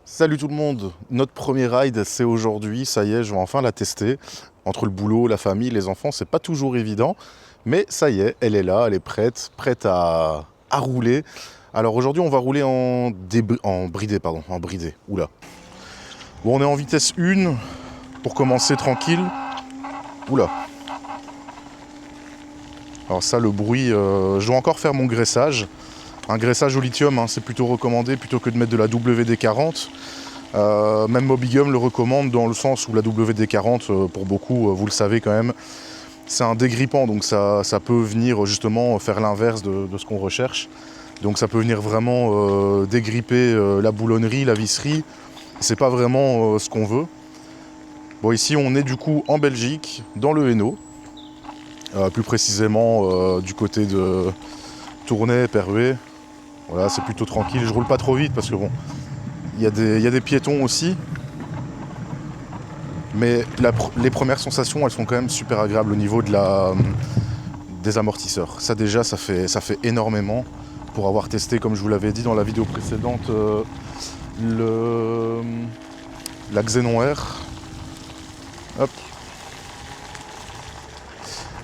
Salut tout le monde, notre premier ride c'est aujourd'hui, ça y est, je vais enfin la tester. Entre le boulot, la famille, les enfants, c'est pas toujours évident, mais ça y est, elle est là, elle est prête, prête à rouler. Alors aujourd'hui on va rouler en bridé, en bridé, oula. Bon, on est en vitesse 1, pour commencer tranquille. Oula. Alors ça, le bruit, je dois encore faire mon graissage. Un graissage au lithium, hein, c'est plutôt recommandé plutôt que de mettre de la WD-40. Même Mobigum le recommande dans le sens où la WD-40, pour beaucoup, vous le savez quand même, c'est un dégrippant, donc ça peut venir justement faire l'inverse de ce qu'on recherche. Donc ça peut venir vraiment dégripper la boulonnerie, la visserie. C'est pas vraiment ce qu'on veut. Bon, ici on est du coup en Belgique, dans le Hainaut, plus précisément du côté de Tournai, Perhuet. Voilà, c'est plutôt tranquille. Je roule pas trop vite parce que bon, il y a des piétons aussi. Mais les premières sensations, elles sont quand même super agréables au niveau des amortisseurs. Ça déjà, ça fait énormément. Pour avoir testé, comme je vous l'avais dit dans la vidéo précédente, la Xenon R. Hop.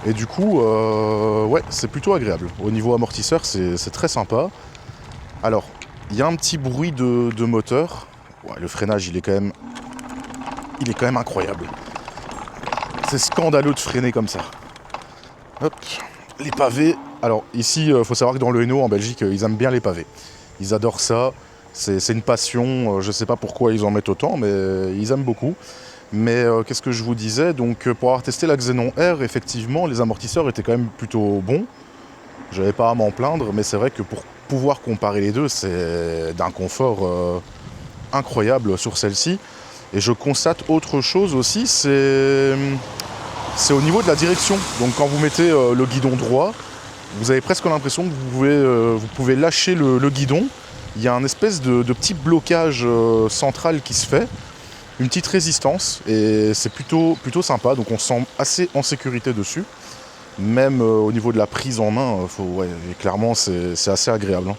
Et du coup, ouais, c'est plutôt agréable. Au niveau amortisseur, c'est très sympa. Alors, il y a un petit bruit de moteur. Ouais, le freinage, il est quand même incroyable. C'est scandaleux de freiner comme ça. Hop, les pavés. Alors ici, il faut savoir que dans le Hainaut, en Belgique, ils aiment bien les pavés. Ils adorent ça. C'est une passion. Je ne sais pas pourquoi ils en mettent autant, mais ils aiment beaucoup. Mais qu'est-ce que je vous disais? Donc pour avoir testé la Xenon R, effectivement, les amortisseurs étaient quand même plutôt bons. J'avais pas à m'en plaindre, mais c'est vrai que pour pouvoir comparer les deux, c'est d'un confort incroyable sur celle-ci. Et je constate autre chose aussi, c'est au niveau de la direction. Donc quand vous mettez le guidon droit, vous avez presque l'impression que vous pouvez lâcher le guidon. Il y a un espèce de petit blocage central qui se fait, une petite résistance, et c'est plutôt sympa, donc on se sent assez en sécurité dessus. Même au niveau de la prise en main, ouais, clairement c'est assez agréable, hein.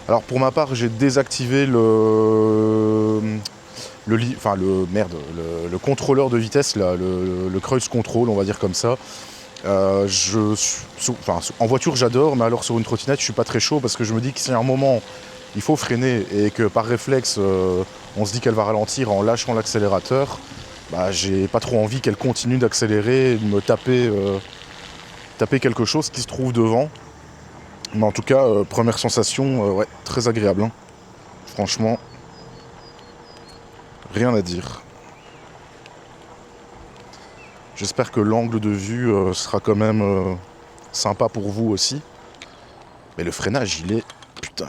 Alors pour ma part, j'ai désactivé le contrôleur de vitesse, là, le cruise control, on va dire comme ça. En voiture j'adore, mais alors sur une trottinette je suis pas très chaud parce que je me dis que si à un moment il faut freiner et que par réflexe on se dit qu'elle va ralentir en lâchant l'accélérateur, bah j'ai pas trop envie qu'elle continue d'accélérer et de me taper quelque chose qui se trouve devant. Mais en tout cas, première sensation, ouais, très agréable, hein. Franchement, rien à dire. J'espère que l'angle de vue sera quand même sympa pour vous aussi. Mais le freinage, putain,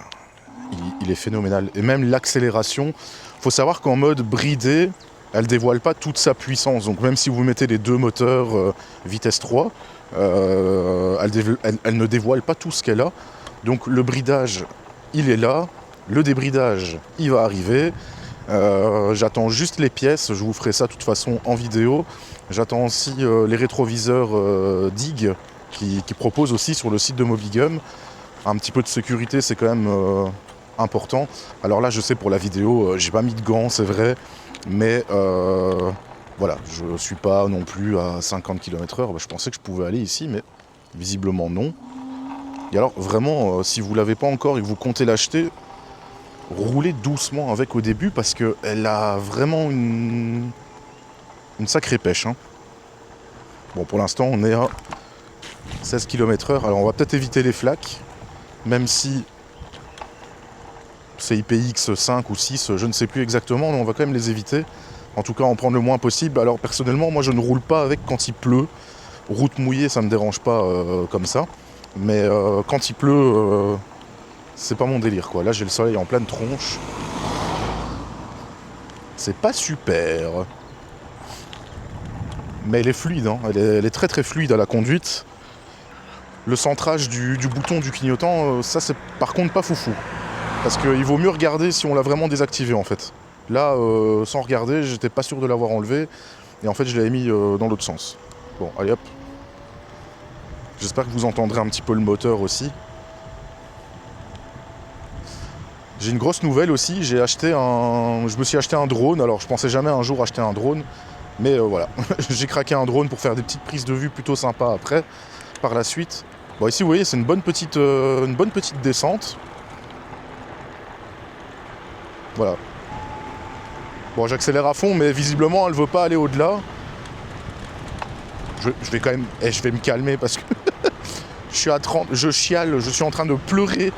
il est phénoménal. Et même l'accélération, faut savoir qu'en mode bridé, elle dévoile pas toute sa puissance. Donc même si vous mettez les deux moteurs vitesse 3, elle ne dévoile pas tout ce qu'elle a. Donc le bridage, il est là. Le débridage, il va arriver. J'attends juste les pièces, je vous ferai ça de toute façon en vidéo. J'attends aussi les rétroviseurs DIG qui proposent aussi sur le site de Mobigum. Un petit peu de sécurité, c'est quand même important. Alors là, je sais, pour la vidéo, j'ai pas mis de gants, c'est vrai, mais voilà, je suis pas non plus à 50 km/h. Je pensais que je pouvais aller ici, mais visiblement non. Et alors vraiment, si vous l'avez pas encore et que vous comptez l'acheter, roulez doucement avec au début parce qu'elle a vraiment une sacrée pêche, hein. Bon, pour l'instant, on est à 16 km/h. Alors, on va peut-être éviter les flaques, même si c'est IPX 5 ou 6, je ne sais plus exactement, mais on va quand même les éviter. En tout cas, en prendre le moins possible. Alors, personnellement, moi, je ne roule pas avec quand il pleut. Route mouillée, ça ne me dérange pas comme ça. Mais quand il pleut, c'est pas mon délire, quoi. Là, j'ai le soleil en pleine tronche. C'est pas super. Mais elle est fluide, hein. Elle est très très fluide à la conduite. Le centrage du bouton du clignotant, ça c'est par contre pas foufou. Parce qu'il vaut mieux regarder si on l'a vraiment désactivé en fait. Là, sans regarder, j'étais pas sûr de l'avoir enlevé. Et en fait, je l'avais mis dans l'autre sens. Bon, allez hop. J'espère que vous entendrez un petit peu le moteur aussi. J'ai une grosse nouvelle aussi, je me suis acheté un drone. Alors je pensais jamais un jour acheter un drone, mais voilà, j'ai craqué un drone pour faire des petites prises de vue plutôt sympas après, par la suite. Bon ici vous voyez c'est une bonne petite descente. Voilà. Bon j'accélère à fond mais visiblement elle veut pas aller au-delà. Je vais quand même. Je vais me calmer parce que je suis à 30, je chiale, je suis en train de pleurer.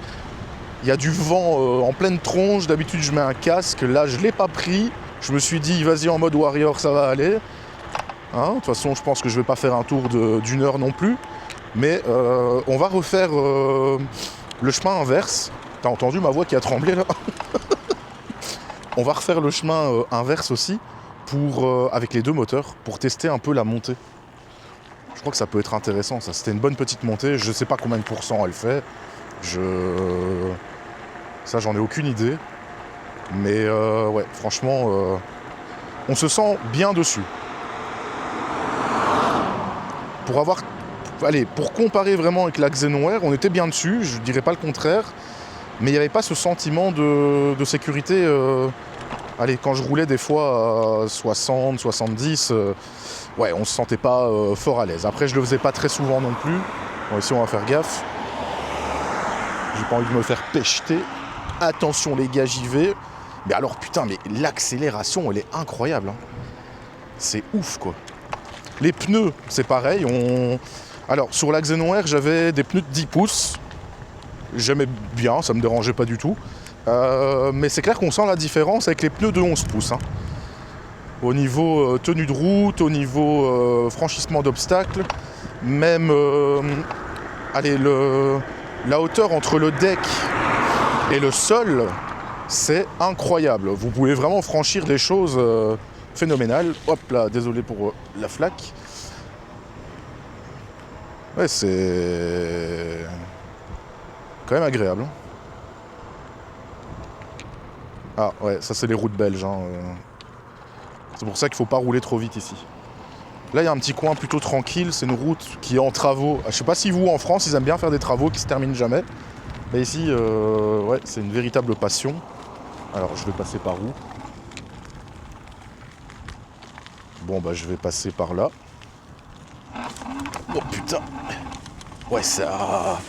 Il y a du vent en pleine tronche, d'habitude je mets un casque, là je l'ai pas pris. Je me suis dit vas-y en mode warrior ça va aller. Hein, de toute façon je pense que je vais pas faire un tour d'une heure non plus. Mais on va refaire le chemin inverse. T'as entendu ma voix qui a tremblé là? On va refaire le chemin inverse aussi avec les deux moteurs pour tester un peu la montée. Je crois que ça peut être intéressant ça. C'était une bonne petite montée. Je sais pas combien de pourcents elle fait. Ça j'en ai aucune idée. Mais ouais, franchement, on se sent bien dessus. Pour comparer vraiment avec la Xenonware, on était bien dessus, je dirais pas le contraire. Mais il n'y avait pas ce sentiment de sécurité. Quand je roulais des fois à 60, 70, ouais, on se sentait pas fort à l'aise. Après, je le faisais pas très souvent non plus. Bon, ici, on va faire gaffe. J'ai pas envie de me faire pécheter. Attention les gars, j'y vais. Mais alors putain, mais l'accélération, elle est incroyable. Hein. C'est ouf quoi. Les pneus, c'est pareil. Alors, sur la Xenonware, j'avais des pneus de 10 pouces. J'aimais bien, ça me dérangeait pas du tout. Mais c'est clair qu'on sent la différence avec les pneus de 11 pouces. Hein. Au niveau tenue de route, au niveau franchissement d'obstacles, même la hauteur entre le deck et le sol, c'est incroyable. Vous pouvez vraiment franchir des choses phénoménales. Hop là, désolé pour la flaque. Ouais, c'est quand même agréable. Ah ouais, ça c'est les routes belges. Hein. C'est pour ça qu'il faut pas rouler trop vite ici. Là, il y a un petit coin plutôt tranquille. C'est une route qui est en travaux. Je sais pas si vous, en France, ils aiment bien faire des travaux qui se terminent jamais. Mais ici, ouais, c'est une véritable passion. Alors, je vais passer par où? Bon, bah, je vais passer par là. Oh putain! Ouais, ça.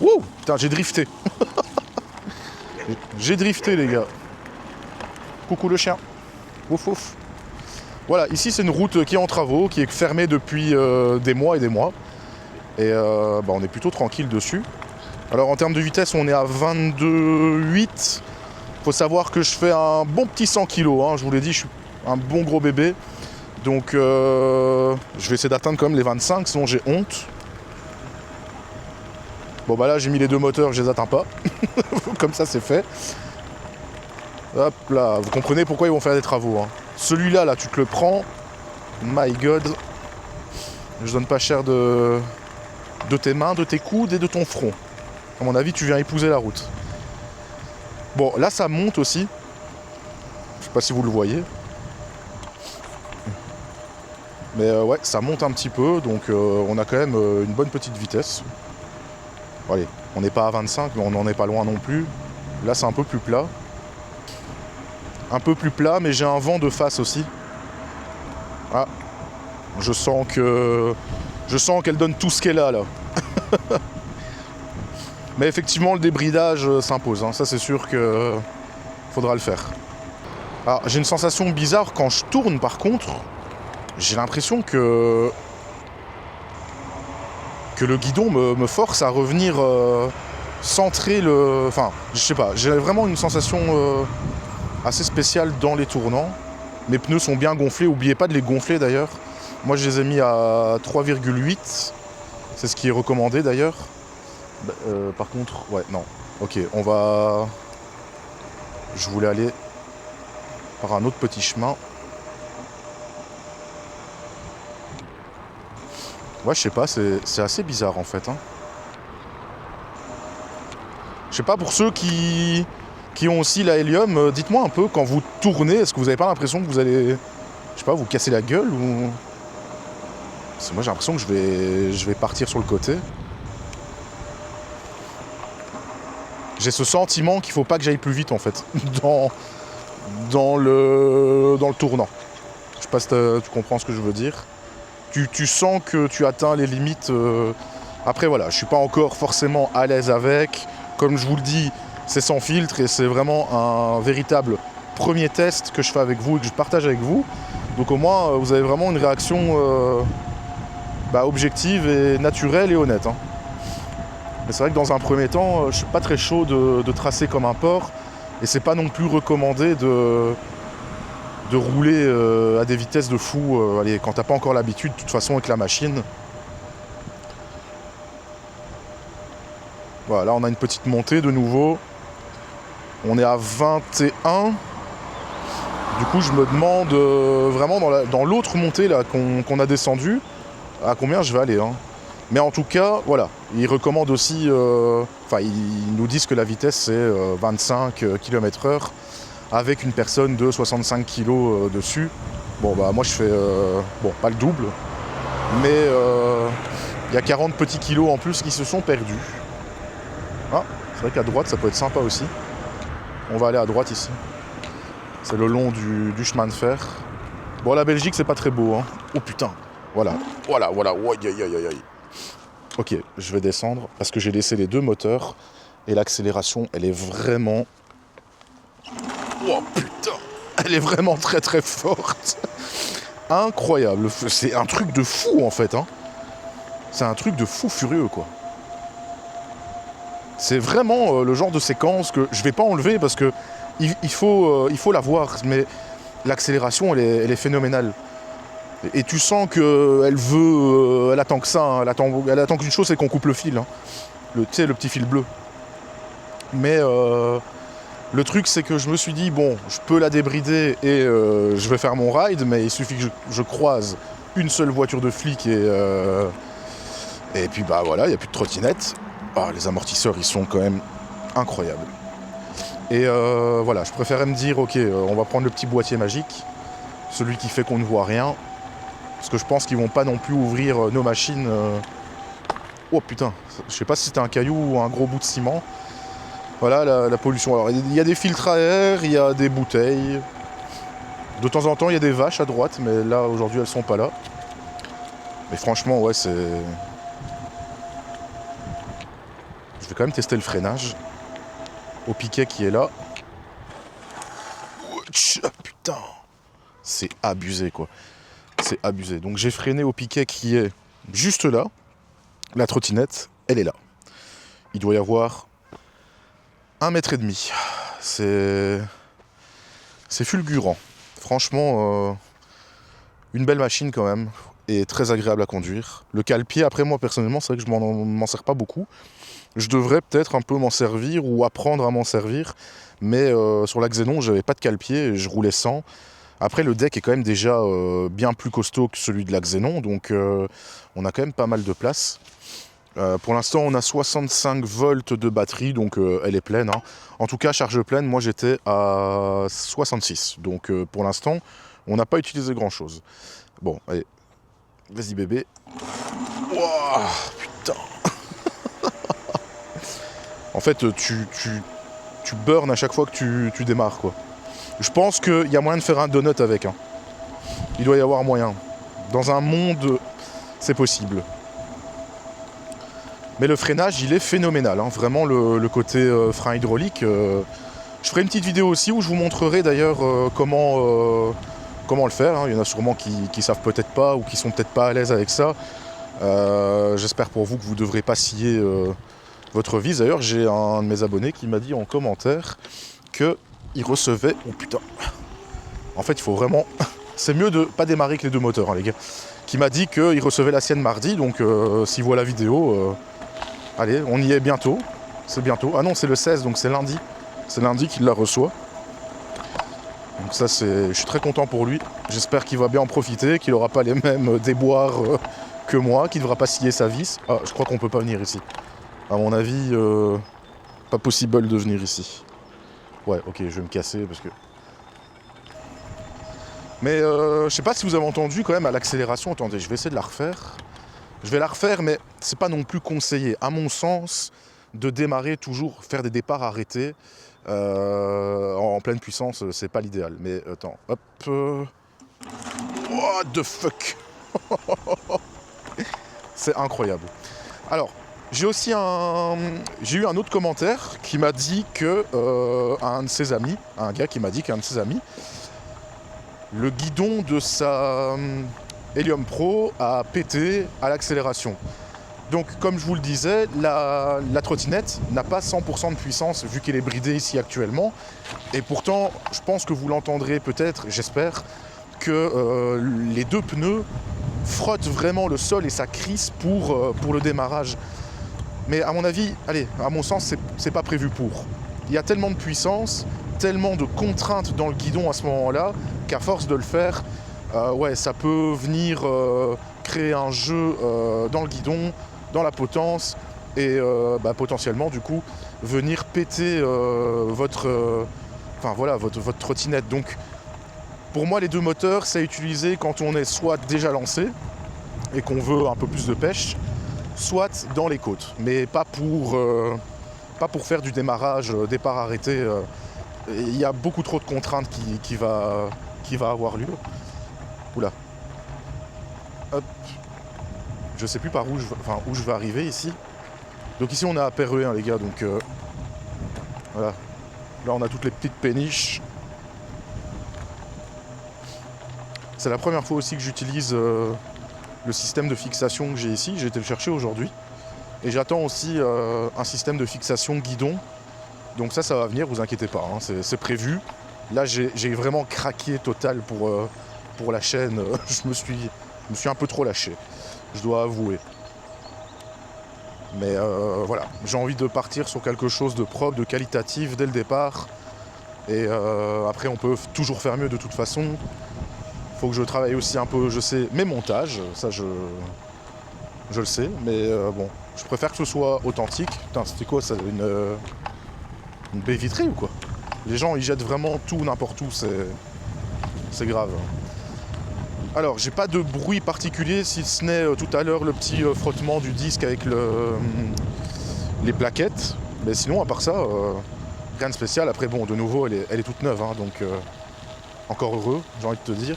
Wouh! Putain, j'ai drifté. J'ai drifté, les gars. Coucou le chien. Ouf, ouf. Voilà, ici c'est une route qui est en travaux, qui est fermée depuis des mois et des mois. Et bah, on est plutôt tranquille dessus. Alors en termes de vitesse, on est à 22,8. Faut savoir que je fais un bon petit 100 kg, hein. Je vous l'ai dit, je suis un bon gros bébé. Donc je vais essayer d'atteindre quand même les 25, sinon j'ai honte. Bon bah là j'ai mis les deux moteurs, je les atteins pas. Comme ça c'est fait. Hop là, vous comprenez pourquoi ils vont faire des travaux. Hein. Celui-là, là, tu te le prends. My God. Je donne pas cher de tes mains, de tes coudes et de ton front. À mon avis, tu viens épouser la route. Bon, là, ça monte aussi. Je sais pas si vous le voyez. Mais ouais, ça monte un petit peu. Donc, on a quand même une bonne petite vitesse. Bon, allez, on n'est pas à 25, mais on n'en est pas loin non plus. Là, c'est un peu plus plat. Un peu plus plat, mais j'ai un vent de face aussi. Ah, je sens qu'elle donne tout ce qu'elle a là. Mais effectivement, le débridage s'impose. Hein. Ça, c'est sûr que faudra le faire. Alors, j'ai une sensation bizarre quand je tourne. Par contre, j'ai l'impression que le guidon me force à revenir centrer le. Enfin, je sais pas. J'ai vraiment une sensation assez spécial dans les tournants. Mes pneus sont bien gonflés, n'oubliez pas de les gonfler d'ailleurs. Moi je les ai mis à 3,8, c'est ce qui est recommandé d'ailleurs. Par contre, ouais, non. Ok, on va... Je voulais aller par un autre petit chemin. Ouais, je sais pas, c'est assez bizarre en fait. Hein. Je sais pas, pour ceux qui ont aussi la hélium, dites-moi un peu, quand vous tournez, est-ce que vous n'avez pas l'impression que vous allez, je sais pas, vous casser la gueule ou... Parce que moi j'ai l'impression que je vais partir sur le côté. j'ai ce sentiment qu'il faut pas que j'aille plus vite en fait, dans le tournant. Je sais pas si tu comprends ce que je veux dire. Tu sens que tu atteins les limites. Après voilà, je suis pas encore forcément à l'aise avec. Comme je vous le dis, c'est sans filtre et c'est vraiment un véritable premier test que je fais avec vous et que je partage avec vous. Donc au moins vous avez vraiment une réaction objective et naturelle et honnête. Hein. Mais c'est vrai que dans un premier temps, je suis pas très chaud de tracer comme un porc. Et c'est pas non plus recommandé de rouler à des vitesses de fou quand t'as pas encore l'habitude de toute façon avec la machine. Voilà, là on a une petite montée de nouveau. On est à 21. Du coup je me demande vraiment dans l'autre montée là qu'on a descendu, à combien je vais aller. Hein. Mais en tout cas, voilà, ils recommandent aussi, ils nous disent que la vitesse c'est 25 km/h avec une personne de 65 kg dessus. Bon bah moi je fais, pas le double, mais il y a 40 petits kilos en plus qui se sont perdus. Ah, c'est vrai qu'à droite ça peut être sympa aussi. On va aller à droite ici. C'est le long du chemin de fer. Bon, la Belgique c'est pas très beau, hein. Oh putain, voilà. Aïe. Ok, je vais descendre parce que j'ai laissé les deux moteurs et l'accélération, elle est vraiment... Oh putain, elle est vraiment très très forte. Incroyable, c'est un truc de fou en fait. Hein. C'est un truc de fou furieux quoi. C'est vraiment le genre de séquence que je vais pas enlever parce que il faut la voir, mais l'accélération elle est phénoménale. Et tu sens qu'elle veut, elle attend que ça, hein. Elle attend qu'une chose, c'est qu'on coupe le fil, hein. Tu sais, le petit fil bleu. Mais le truc, c'est que je me suis dit, bon, je peux la débrider et je vais faire mon ride, mais il suffit que je croise une seule voiture de flic et puis bah voilà, il n'y a plus de trottinette. Ah, les amortisseurs, ils sont quand même incroyables. Et voilà, je préférais me dire, ok, on va prendre le petit boîtier magique, celui qui fait qu'on ne voit rien. Parce que je pense qu'ils vont pas non plus ouvrir nos machines. Oh putain, je sais pas si c'était un caillou ou un gros bout de ciment. Voilà la pollution. Alors il y a des filtres à air, il y a des bouteilles. De temps en temps il y a des vaches à droite, mais là aujourd'hui elles sont pas là. Mais franchement ouais c'est... Je vais quand même tester le freinage. Au piquet qui est là. Putain, c'est abusé quoi. C'est abusé. Donc j'ai freiné au piquet qui est juste là. La trottinette, elle est là. Il doit y avoir 1,5 m. C'est fulgurant. Franchement, une belle machine quand même. Et très agréable à conduire. Le cale-pied, après moi personnellement, c'est vrai que je m'en sers pas beaucoup. Je devrais peut-être un peu m'en servir ou apprendre à m'en servir. Mais sur la Xenon, j'avais pas de cale-pied et je roulais sans. Après, le deck est quand même déjà bien plus costaud que celui de la Xenon, donc on a quand même pas mal de place. Pour l'instant, on a 65 volts de batterie, donc elle est pleine. Hein. En tout cas, charge pleine, moi j'étais à 66. Donc pour l'instant, on n'a pas utilisé grand-chose. Bon, allez, vas-y bébé. Wouah, putain. En fait, tu burns à chaque fois que tu démarres, quoi. Je pense qu'il y a moyen de faire un donut avec. Hein. Il doit y avoir moyen. Dans un monde, c'est possible. Mais le freinage, il est phénoménal. Hein. Vraiment, le côté frein hydraulique. Je ferai une petite vidéo aussi où je vous montrerai d'ailleurs comment le faire. Hein. Il y en a sûrement qui savent peut-être pas ou qui sont peut-être pas à l'aise avec ça. J'espère pour vous que vous ne devrez pas scier votre vis. D'ailleurs, j'ai un de mes abonnés qui m'a dit en commentaire qu'il recevait... Oh putain. En fait, il faut vraiment... C'est mieux de pas démarrer que les deux moteurs, hein, les gars. Qui m'a dit qu'il recevait la sienne mardi, donc s'il voit la vidéo... Allez, on y est bientôt. C'est bientôt. Ah non, c'est le 16, donc c'est lundi. C'est lundi qu'il la reçoit. Donc ça, je suis très content pour lui. J'espère qu'il va bien en profiter, qu'il n'aura pas les mêmes déboires que moi, qu'il ne devra pas scier sa vis. Ah, je crois qu'on peut pas venir ici. À mon avis, pas possible de venir ici. Ouais, ok, je vais me casser parce que... Mais je sais pas si vous avez entendu quand même à l'accélération. Attendez, je vais essayer de la refaire. Je vais la refaire, mais c'est pas non plus conseillé. À mon sens, de démarrer toujours, faire des départs arrêtés en pleine puissance, c'est pas l'idéal. Mais attends, hop. What the fuck. C'est incroyable. Alors, j'ai eu un autre commentaire qui m'a dit que un gars qui m'a dit qu'un de ses amis, le guidon de sa Helium Pro a pété à l'accélération. Donc, comme je vous le disais, la trottinette n'a pas 100% de puissance vu qu'elle est bridée ici actuellement. Et pourtant, je pense que vous l'entendrez peut-être, j'espère, que les deux pneus frottent vraiment le sol et ça crisse pour le démarrage. Mais à mon avis, allez, à mon sens, c'est pas prévu pour. Il y a tellement de puissance, tellement de contraintes dans le guidon à ce moment-là, qu'à force de le faire, ouais, ça peut venir créer un jeu dans le guidon, dans la potence, et potentiellement, du coup, venir péter votre trottinette. Donc, pour moi, les deux moteurs, c'est à utiliser quand on est soit déjà lancé, et qu'on veut un peu plus de pêche, soit dans les côtes, mais pas pour faire du démarrage, départ arrêté. Il y a beaucoup trop de contraintes qui va avoir lieu. Oula. Hop. Je sais plus par où je vais arriver ici. Donc ici on est à Perrué, les gars, donc voilà. Là on a toutes les petites péniches. C'est la première fois aussi que j'utilise le système de fixation que j'ai ici. J'ai été le chercher aujourd'hui. Et j'attends aussi un système de fixation guidon. Donc ça va venir, vous inquiétez pas, hein, c'est prévu. Là j'ai vraiment craqué total pour la chaîne. Je me suis un peu trop lâché, je dois avouer. Mais voilà, j'ai envie de partir sur quelque chose de propre, de qualitatif dès le départ. Et après on peut toujours faire mieux de toute façon. Faut que je travaille aussi un peu, je sais, mes montages, ça je le sais, mais bon, je préfère que ce soit authentique. Putain, c'était quoi ça, une baie vitrée ou quoi? Les gens ils jettent vraiment tout n'importe où, c'est grave. Alors j'ai pas de bruit particulier si ce n'est tout à l'heure le petit frottement du disque avec les plaquettes, mais sinon à part ça rien de spécial. Après bon, de nouveau elle est toute neuve, hein, donc encore heureux, j'ai envie de te dire.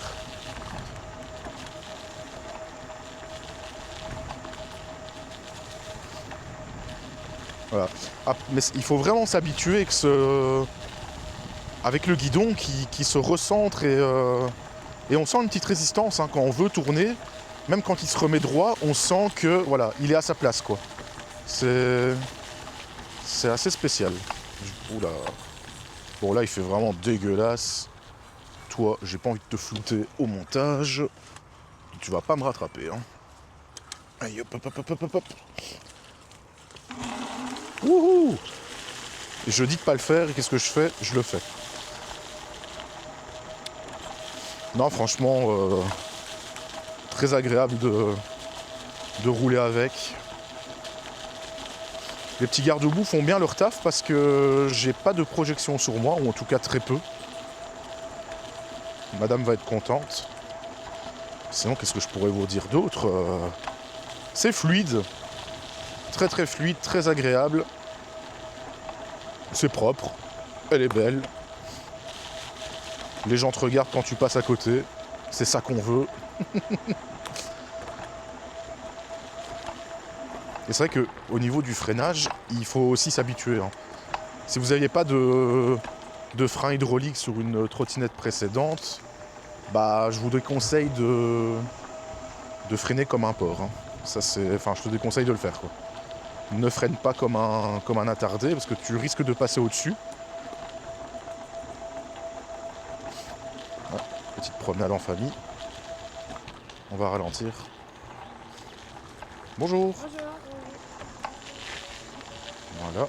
Voilà. Ah, mais il faut vraiment s'habituer avec le guidon qui se recentre et on sent une petite résistance hein, quand on veut tourner. Même quand il se remet droit, on sent que voilà, il est à sa place quoi. C'est assez spécial. Oula. Bon là il fait vraiment dégueulasse. Toi, j'ai pas envie de te flouter au montage. Tu vas pas me rattraper hein. Allez hop hop hop hop hop hop. Wouhou! Je dis de pas le faire et qu'est-ce que je fais? Je le fais. Non, franchement, très agréable de rouler avec. Les petits garde-boue font bien leur taf parce que j'ai pas de projection sur moi, ou en tout cas très peu. Madame va être contente. Sinon, qu'est-ce que je pourrais vous dire d'autre? C'est fluide. Très très fluide, très agréable. C'est propre. Elle est belle. Les gens te regardent quand tu passes à côté. C'est ça qu'on veut. Et c'est vrai qu'au niveau du freinage, il faut aussi s'habituer. Hein. Si vous n'aviez pas de frein hydraulique sur une trottinette précédente, bah je vous déconseille de freiner comme un porc. Hein. Ça, je te déconseille de le faire quoi. Ne freine pas comme un attardé parce que tu risques de passer au-dessus. Ah, petite promenade en famille. On va ralentir. Bonjour. Bonjour. Voilà.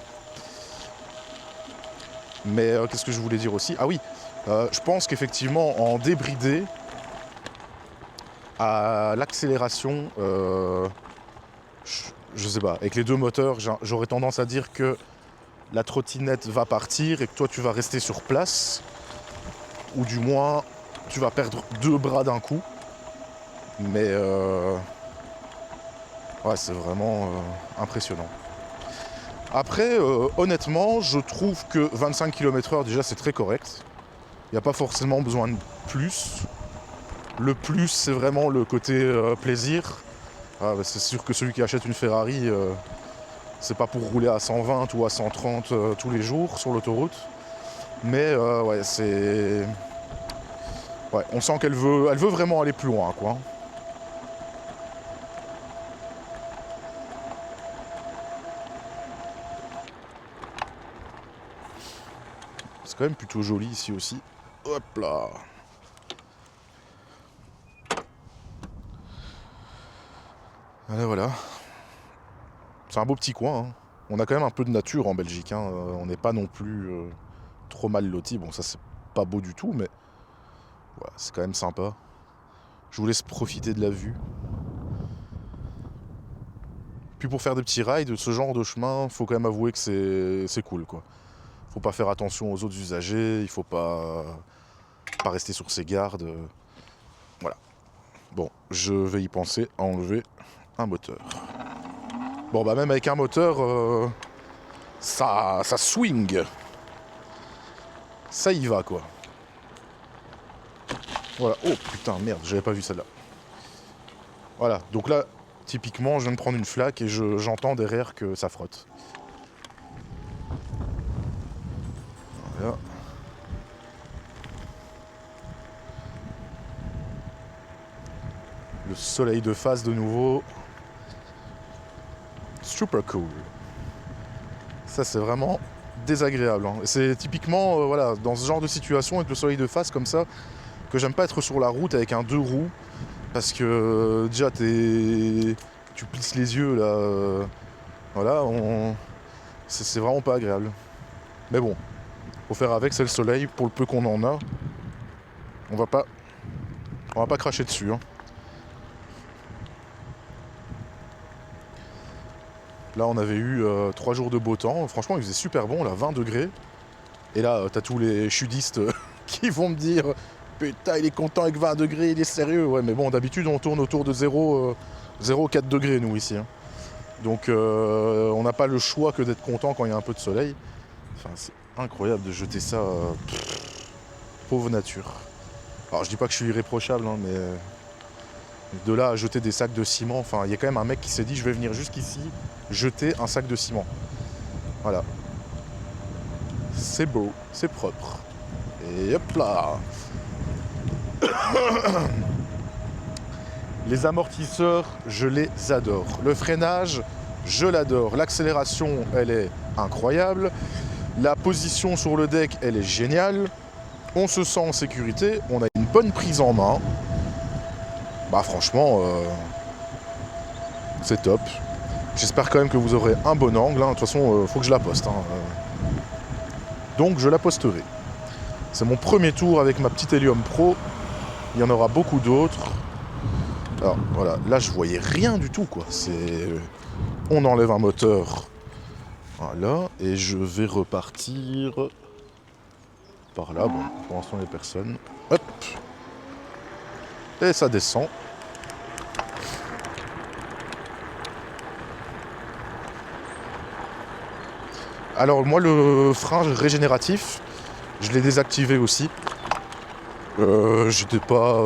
Mais qu'est-ce que je voulais dire aussi? Ah oui, je pense qu'effectivement en débridé, à l'accélération, je sais pas, avec les deux moteurs, j'aurais tendance à dire que la trottinette va partir et que toi tu vas rester sur place, ou du moins tu vas perdre deux bras d'un coup. Mais ouais, c'est vraiment impressionnant. Après, honnêtement, je trouve que 25 km/h, déjà, c'est très correct. Il n'y a pas forcément besoin de plus. Le plus, c'est vraiment le côté plaisir. Ah, bah, c'est sûr que celui qui achète une Ferrari, c'est pas pour rouler à 120 ou à 130 tous les jours sur l'autoroute. Mais ouais, c'est... Ouais, on sent qu'elle veut vraiment aller plus loin, quoi. C'est quand même plutôt joli ici aussi. Hop là. Voilà, voilà. C'est un beau petit coin, hein. On a quand même un peu de nature en Belgique, hein. On n'est pas non plus trop mal loti. Bon, ça c'est pas beau du tout, mais voilà, c'est quand même sympa. Je vous laisse profiter de la vue. Puis pour faire des petits rides, ce genre de chemin, faut quand même avouer que c'est cool, quoi. Faut pas faire attention aux autres usagers, il faut pas rester sur ses gardes. Voilà. Bon, je vais y penser à enlever un moteur. Bon, bah même avec un moteur, ça swing. Ça y va, quoi. Voilà. Oh putain, merde, j'avais pas vu celle-là. Voilà, donc là, typiquement, je viens de prendre une flaque et j'entends derrière que ça frotte. Voilà. Le soleil de face de nouveau. Super cool. Ça, c'est vraiment désagréable, hein. C'est typiquement, voilà, dans ce genre de situation, avec le soleil de face comme ça, que j'aime pas être sur la route avec un 2 roues. Parce que déjà, tu plisses les yeux, là. Voilà, c'est vraiment pas agréable. Mais bon, faut faire avec, c'est le soleil, pour le peu qu'on en a. On va pas cracher dessus, hein. Là, on avait eu 3 jours de beau temps. Franchement, il faisait super bon, là, 20 degrés. Et là, t'as tous les chudistes qui vont me dire « Putain, il est content avec 20 degrés, il est sérieux ». Ouais, mais bon, d'habitude, on tourne autour de 0,4 degrés, nous, ici, hein. Donc, on n'a pas le choix que d'être content quand il y a un peu de soleil. Enfin, c'est incroyable de jeter ça. Pauvre nature. Alors, je dis pas que je suis irréprochable, hein, mais... de là à jeter des sacs de ciment, enfin, il y a quand même un mec qui s'est dit « Je vais venir jusqu'ici, jeter un sac de ciment ». Voilà. C'est beau, c'est propre. Et hop là. Les amortisseurs, je les adore. Le freinage, je l'adore. L'accélération, elle est incroyable. La position sur le deck, elle est géniale. On se sent en sécurité. On a une bonne prise en main. Bah franchement, c'est top. J'espère quand même que vous aurez un bon angle, hein. De toute façon, faut que je la poste, hein. Donc je la posterai. C'est mon premier tour avec ma petite Helium Pro. Il y en aura beaucoup d'autres. Alors voilà, là je voyais rien du tout, quoi. On enlève un moteur. Voilà, et je vais repartir par là. Bon, pour l'instant il n'y a personne. Hop. Et ça descend. Alors moi le frein régénératif, je l'ai désactivé aussi. J'étais pas...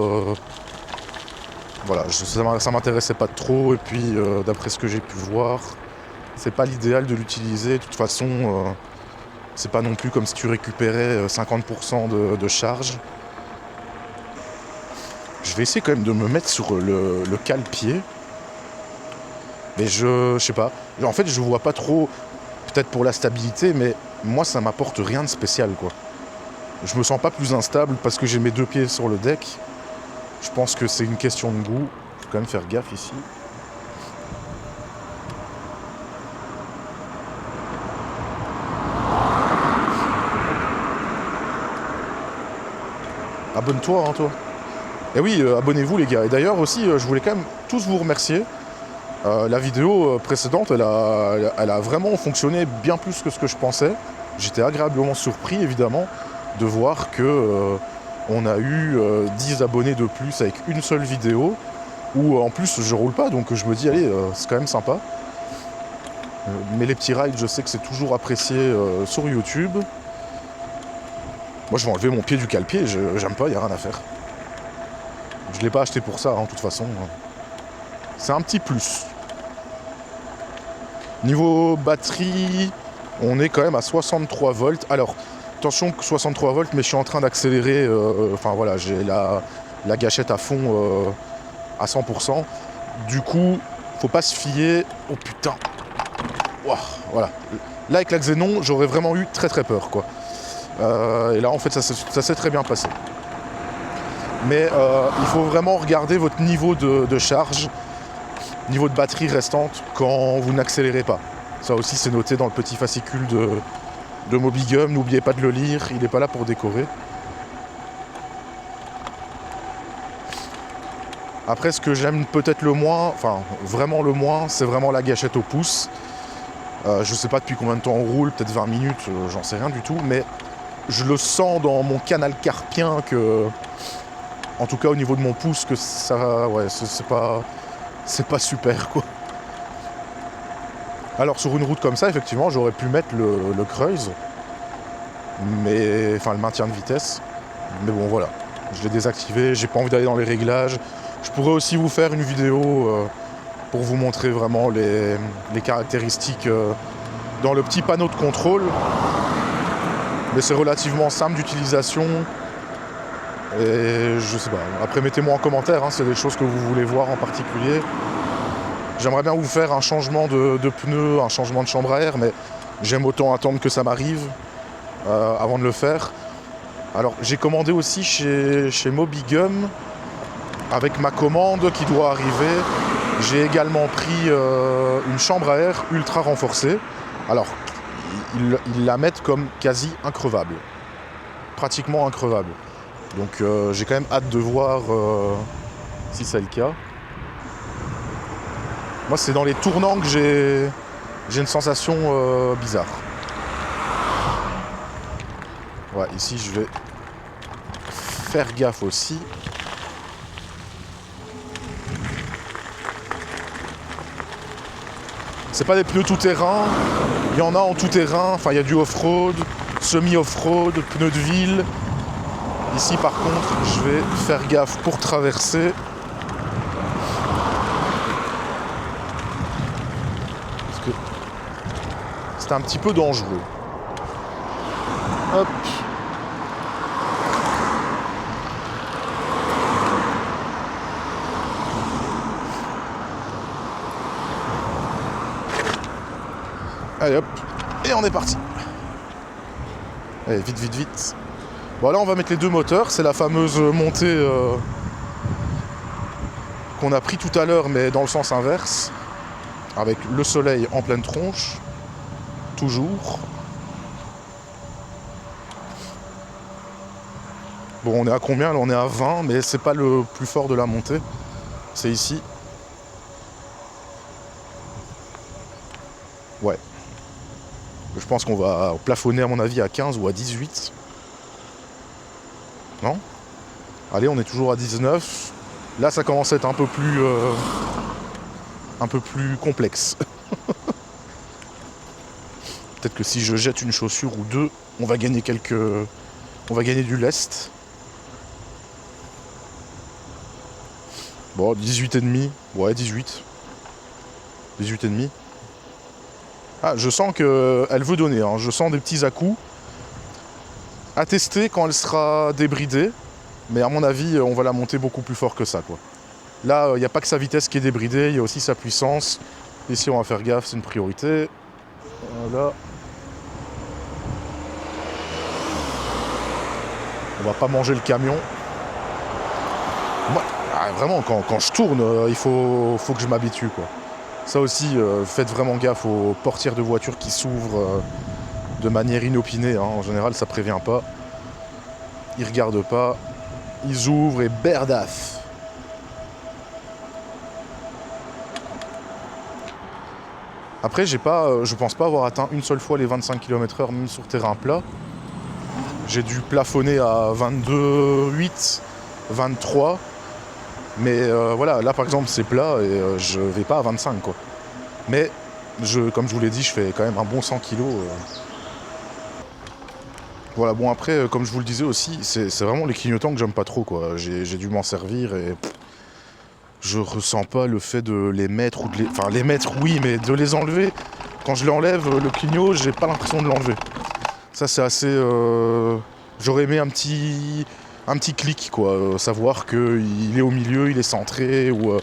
voilà, ça m'intéressait pas trop, et puis d'après ce que j'ai pu voir, c'est pas l'idéal de l'utiliser. De toute façon, c'est pas non plus comme si tu récupérais 50% de charge. Je vais essayer quand même de me mettre sur le cale-pied. Mais je sais pas. En fait, je vois pas trop, peut-être pour la stabilité, mais moi, ça m'apporte rien de spécial, quoi. Je me sens pas plus instable parce que j'ai mes 2 pieds sur le deck. Je pense que c'est une question de goût. Faut quand même faire gaffe ici. Abonne-toi, hein, toi. Et oui, abonnez-vous, les gars. Et d'ailleurs aussi, je voulais quand même tous vous remercier. La vidéo précédente, elle a vraiment fonctionné bien plus que ce que je pensais. J'étais agréablement surpris, évidemment, de voir que on a eu 10 abonnés de plus avec une seule vidéo, où en plus je roule pas, donc je me dis allez, c'est quand même sympa. Mais les petits rides, je sais que c'est toujours apprécié sur YouTube. Moi, je vais enlever mon pied du cale-pied, j'aime pas, il n'y a rien à faire. Je ne l'ai pas acheté pour ça, de toute façon. C'est un petit plus. Niveau batterie, on est quand même à 63 volts. Alors, attention, 63 volts, mais je suis en train d'accélérer. Enfin voilà, j'ai la gâchette à fond à 100%. Du coup, faut pas se fier. Oh putain. Wow, voilà. Là, avec la Xenon, j'aurais vraiment eu très très peur, quoi. Et là, en fait, ça s'est très bien passé. Mais il faut vraiment regarder votre niveau de charge, niveau de batterie restante quand vous n'accélérez pas. Ça aussi, c'est noté dans le petit fascicule de Mobigum. N'oubliez pas de le lire, il n'est pas là pour décorer. Après, ce que j'aime peut-être le moins, enfin vraiment le moins, c'est vraiment la gâchette au pouce. Je sais pas depuis combien de temps on roule, peut-être 20 minutes, j'en sais rien du tout, mais je le sens dans mon canal carpien que, en tout cas au niveau de mon pouce, que ça, ouais, c'est pas super, quoi. Alors sur une route comme ça, effectivement, j'aurais pu mettre le cruise, mais enfin le maintien de vitesse. Mais bon, voilà, je l'ai désactivé, j'ai pas envie d'aller dans les réglages. Je pourrais aussi vous faire une vidéo pour vous montrer vraiment les caractéristiques dans le petit panneau de contrôle. Mais c'est relativement simple d'utilisation. Et je sais pas, après mettez-moi en commentaire, s'il y a des choses que vous voulez voir en particulier. J'aimerais bien vous faire un changement de pneus, un changement de chambre à air, mais j'aime autant attendre que ça m'arrive avant de le faire. Alors j'ai commandé aussi chez Mobigum avec ma commande qui doit arriver. J'ai également pris une chambre à air ultra renforcée. Alors ils la mettent comme quasi increvable, pratiquement increvable. Donc j'ai quand même hâte de voir si c'est le cas. Moi, c'est dans les tournants que j'ai une sensation bizarre. Ouais, ici, je vais faire gaffe aussi. C'est pas des pneus tout-terrain. Il y en a en tout-terrain. Enfin, il y a du off-road, semi-off-road, pneus de ville. Ici, par contre, je vais faire gaffe pour traverser. C'est un petit peu dangereux. Hop. Allez hop. Et on est parti. Allez, vite, vite, vite. Bon là on va mettre les deux moteurs. C'est la fameuse montée qu'on a pris tout à l'heure, mais dans le sens inverse. Avec le soleil en pleine tronche. Toujours. Bon, on est à combien? Là, on est à 20, mais c'est pas le plus fort de la montée. C'est ici. Ouais. Je pense qu'on va plafonner, à mon avis, à 15 ou à 18. Non? Allez, on est toujours à 19. Là, ça commence à être un peu plus complexe. Peut-être que si je jette une chaussure ou deux, on va gagner du lest. Bon, 18,5. Ouais, 18. 18,5. Ah, je sens qu'elle veut donner. Je sens des petits à-coups. À tester quand elle sera débridée. Mais à mon avis, on va la monter beaucoup plus fort que ça, quoi. Là, il n'y a pas que sa vitesse qui est débridée, il y a aussi sa puissance. Ici, on va faire gaffe, c'est une priorité. Voilà. On va pas manger le camion. Moi, vraiment, quand je tourne, il faut que je m'habitue, quoi. Ça aussi, faites vraiment gaffe aux portières de voitures qui s'ouvrent de manière inopinée. En général, ça prévient pas. Ils regardent pas. Ils ouvrent et berdaf. Après, je pense pas avoir atteint une seule fois les 25 km/h, même sur terrain plat. J'ai dû plafonner à 22,8, 23. Mais voilà, là par exemple c'est plat et je vais pas à 25, quoi. Mais Comme je vous l'ai dit, je fais quand même un bon 100 kilos. Voilà, bon après, comme je vous le disais aussi, c'est vraiment les clignotants que j'aime pas trop, quoi. J'ai dû m'en servir et je ressens pas le fait de les mettre ou de les... Enfin, les mettre, oui, mais de les enlever. Quand je l'enlève, le clignot, j'ai pas l'impression de l'enlever. Ça, c'est assez... J'aurais aimé un petit clic, quoi. Savoir qu'il est au milieu, il est centré, ou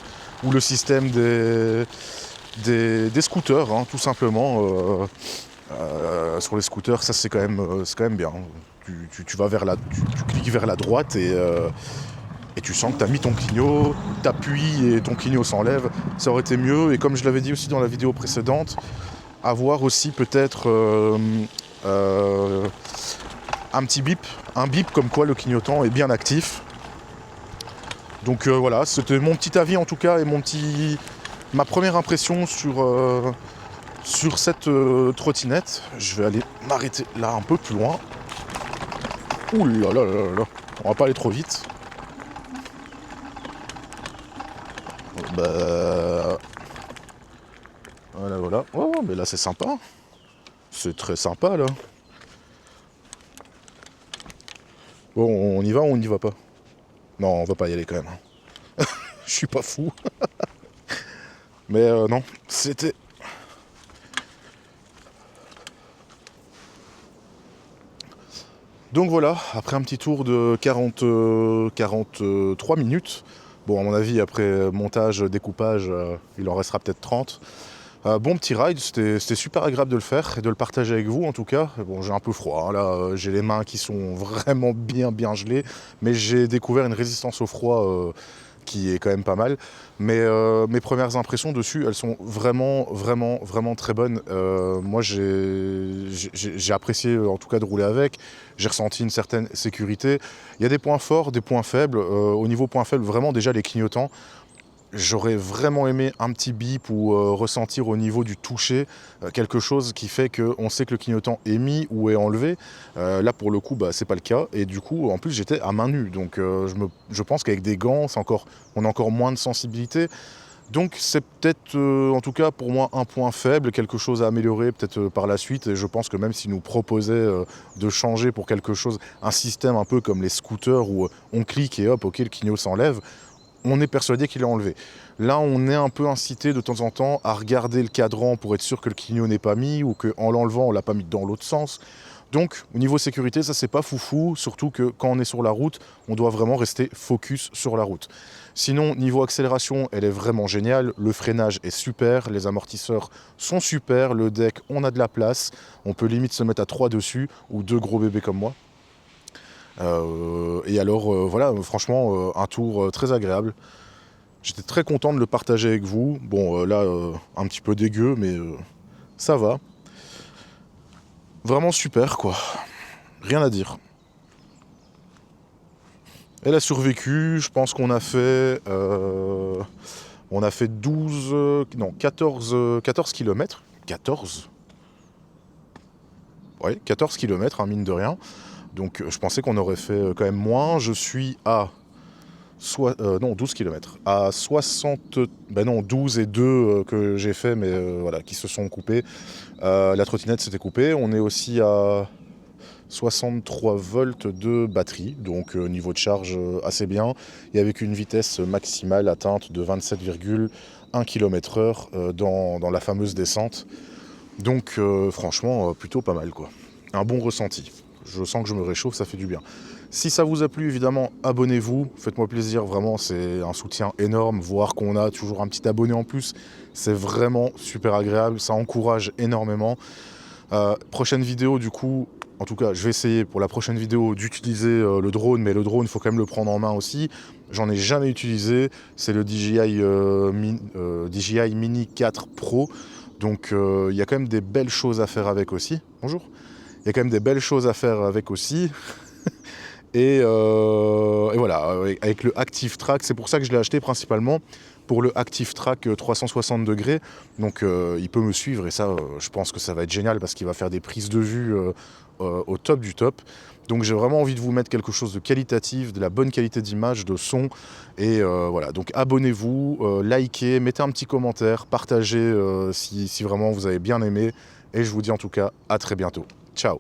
le système des scooters, hein, tout simplement. Sur les scooters, ça, c'est quand même bien. Tu vas tu cliques vers la droite et tu sens que tu as mis ton clignot, t'appuies et ton clignot s'enlève. Ça aurait été mieux. Et comme je l'avais dit aussi dans la vidéo précédente, avoir aussi peut-être un petit bip, un bip comme quoi le clignotant est bien actif. Donc voilà, c'était mon petit avis en tout cas et ma première impression sur cette trottinette. Je vais aller m'arrêter là un peu plus loin. Ouh là là là là, on va pas aller trop vite. Bah... Voilà, voilà. Oh, mais là c'est sympa. C'est très sympa là. Bon, on y va ou on n'y va pas? Non, on va pas y aller quand même. Je suis pas fou. Mais non, c'était... Donc voilà, après un petit tour de 43 minutes, bon à mon avis après montage, découpage, il en restera peut-être 30. Bon petit ride, c'était super agréable de le faire et de le partager avec vous en tout cas. Bon j'ai un peu froid, hein, là j'ai les mains qui sont vraiment bien gelées, mais j'ai découvert une résistance au froid qui est quand même pas mal. Mais mes premières impressions dessus, elles sont vraiment très bonnes. Moi j'ai apprécié en tout cas de rouler avec, j'ai ressenti une certaine sécurité. Il y a des points forts, des points faibles. Au niveau point faible, vraiment déjà les clignotants. J'aurais vraiment aimé un petit bip ou ressentir au niveau du toucher quelque chose qui fait qu'on sait que le clignotant est mis ou est enlevé. Là pour le coup c'est pas le cas et du coup en plus j'étais à main nue donc je pense qu'avec des gants on a encore moins de sensibilité. Donc c'est peut-être en tout cas pour moi un point faible, quelque chose à améliorer peut-être par la suite et je pense que même s'ils nous proposaient de changer pour quelque chose, un système un peu comme les scooters où on clique et hop ok le clignot s'enlève, on est persuadé qu'il est enlevé. Là, on est un peu incité de temps en temps à regarder le cadran pour être sûr que le clignot n'est pas mis ou qu'en l'enlevant, on l'a pas mis dans l'autre sens. Donc, au niveau sécurité, ça c'est pas foufou, surtout que quand on est sur la route, on doit vraiment rester focus sur la route. Sinon, niveau accélération, elle est vraiment géniale, le freinage est super, les amortisseurs sont super, le deck, on a de la place, on peut limite se mettre à 3 dessus, ou 2 gros bébés comme moi. Et alors voilà, franchement, un tour très agréable. J'étais très content de le partager avec vous. Bon, là, un petit peu dégueu, mais ça va. Vraiment super, quoi. Rien à dire. Elle a survécu, je pense qu'on a fait... on a fait 14 km. 14 Ouais, 14 km, hein, mine de rien. Donc je pensais qu'on aurait fait quand même moins. Je suis à 12 km. À 60... Ben non, 12 et 2 que j'ai fait, mais voilà, qui se sont coupés. La trottinette s'était coupée. On est aussi à 63 volts de batterie, donc niveau de charge assez bien. Et avec une vitesse maximale atteinte de 27,1 km/h dans la fameuse descente. Donc franchement, plutôt pas mal, quoi. Un bon ressenti. Je sens que je me réchauffe, ça fait du bien. Si ça vous a plu, évidemment, abonnez-vous. Faites-moi plaisir, vraiment, c'est un soutien énorme. Voir qu'on a toujours un petit abonné en plus, c'est vraiment super agréable. Ça encourage énormément. Prochaine vidéo, du coup, en tout cas, je vais essayer pour la prochaine vidéo d'utiliser le drone, mais le drone, il faut quand même le prendre en main aussi. J'en ai jamais utilisé. C'est le DJI Mini 4 Pro. Donc, il y a quand même des belles choses à faire avec aussi. Bonjour. Il y a quand même des belles choses à faire avec aussi. Et voilà, avec le Active Track, c'est pour ça que je l'ai acheté principalement, pour le Active Track 360 degrés. Donc il peut me suivre et ça, je pense que ça va être génial parce qu'il va faire des prises de vue au top du top. Donc j'ai vraiment envie de vous mettre quelque chose de qualitatif, de la bonne qualité d'image, de son. Et voilà, donc abonnez-vous, likez, mettez un petit commentaire, partagez si vraiment vous avez bien aimé. Et je vous dis en tout cas à très bientôt. Ciao.